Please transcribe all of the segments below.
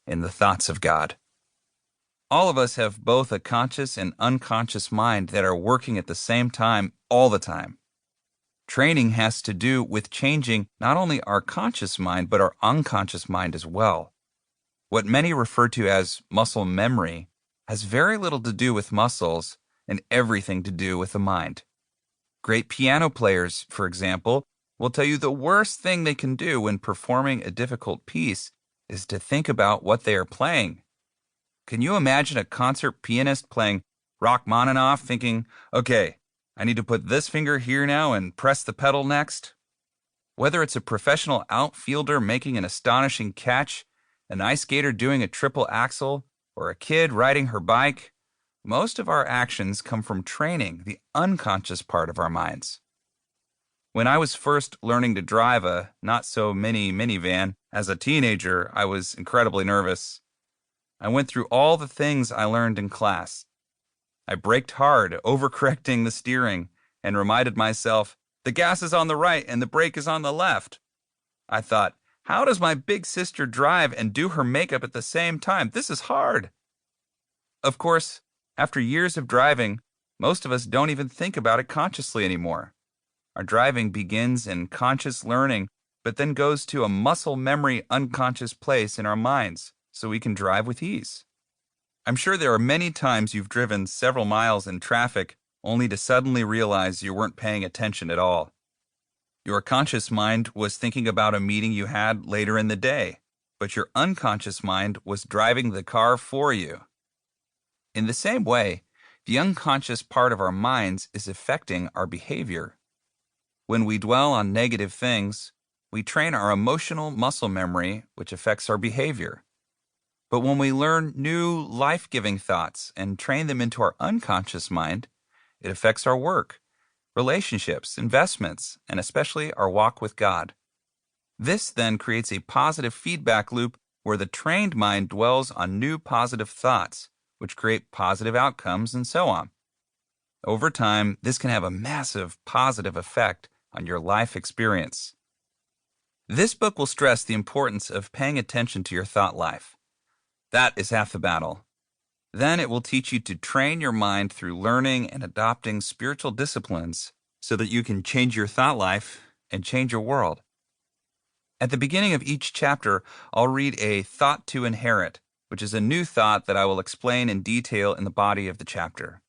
in the thoughts of God. All of us have both a conscious and unconscious mind that are working at the same time all the time. Training has to do with changing not only our conscious mind, but our unconscious mind as well. What many refer to as muscle memory has very little to do with muscles and everything to do with the mind. Great piano players, for example, will tell you the worst thing they can do when performing a difficult piece is to think about what they are playing. Can you imagine a concert pianist playing Rachmaninoff thinking, okay, I need to put this finger here now and press the pedal next? Whether it's a professional outfielder making an astonishing catch, an ice skater doing a triple axel, or a kid riding her bike, most of our actions come from training the unconscious part of our minds. When I was first learning to drive a not-so-mini minivan as a teenager, I was incredibly nervous. I went through all the things I learned in class. I braked hard, overcorrecting the steering, and reminded myself, the gas is on the right and the brake is on the left. I thought, how does my big sister drive and do her makeup at the same time? This is hard. Of course, after years of driving, most of us don't even think about it consciously anymore. Our driving begins in conscious learning, but then goes to a muscle memory unconscious place in our minds, so we can drive with ease. I'm sure there are many times you've driven several miles in traffic only to suddenly realize you weren't paying attention at all. Your conscious mind was thinking about a meeting you had later in the day, but your unconscious mind was driving the car for you. In the same way, the unconscious part of our minds is affecting our behavior. When we dwell on negative things, we train our emotional muscle memory, which affects our behavior. But when we learn new life-giving thoughts and train them into our unconscious mind, it affects our work, relationships, investments, and especially our walk with God. This then creates a positive feedback loop where the trained mind dwells on new positive thoughts, which create positive outcomes and so on. Over time, this can have a massive positive effect on your life experience. This book will stress the importance of paying attention to your thought life. That is half the battle. Then it will teach you to train your mind through learning and adopting spiritual disciplines so that you can change your thought life and change your world. At the beginning of each chapter, I'll read a thought to inherit, which is a new thought that I will explain in detail in the body of the chapter.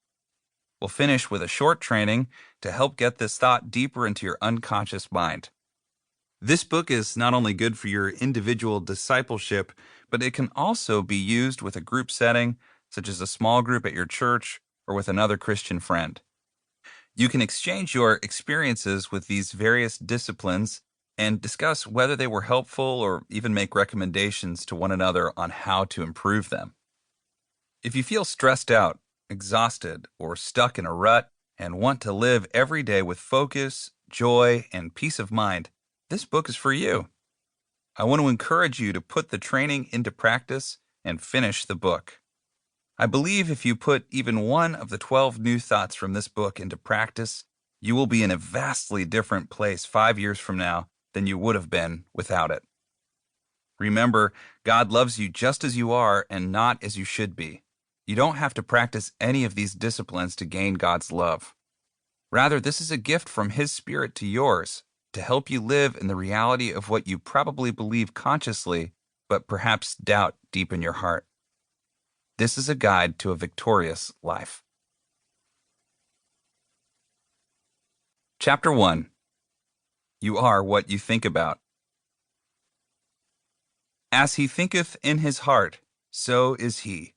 We'll finish with a short training to help get this thought deeper into your unconscious mind. This book is not only good for your individual discipleship, but it can also be used with a group setting, such as a small group at your church or with another Christian friend. You can exchange your experiences with these various disciplines and discuss whether they were helpful or even make recommendations to one another on how to improve them. If you feel stressed out, exhausted, or stuck in a rut and want to live every day with focus, joy, and peace of mind, this book is for you. I want to encourage you to put the training into practice and finish the book. I believe if you put even one of the 12 new thoughts from this book into practice, you will be in a vastly different place 5 years from now than you would have been without it. Remember, God loves you just as you are and not as you should be. You don't have to practice any of these disciplines to gain God's love. Rather, this is a gift from His Spirit to yours to help you live in the reality of what you probably believe consciously, but perhaps doubt deep in your heart. This is a guide to a victorious life. Chapter 1. You are what you think about. As he thinketh in his heart, so is he.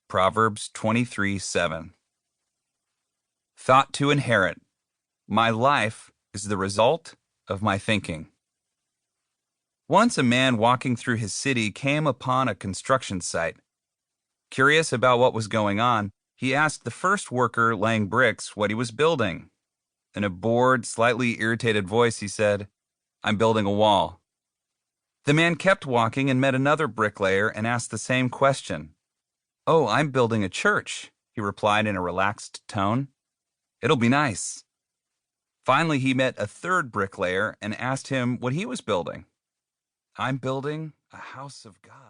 Proverbs 23:7. Thought to inherit. My life is the result of my thinking. Once a man walking through his city came upon a construction site. Curious about what was going on, he asked the first worker laying bricks what he was building. In a bored, slightly irritated voice, he said, "I'm building a wall." The man kept walking and met another bricklayer and asked the same question. "Oh, I'm building a church," he replied in a relaxed tone. "It'll be nice." Finally, he met a third bricklayer and asked him what he was building. "I'm building a house of God."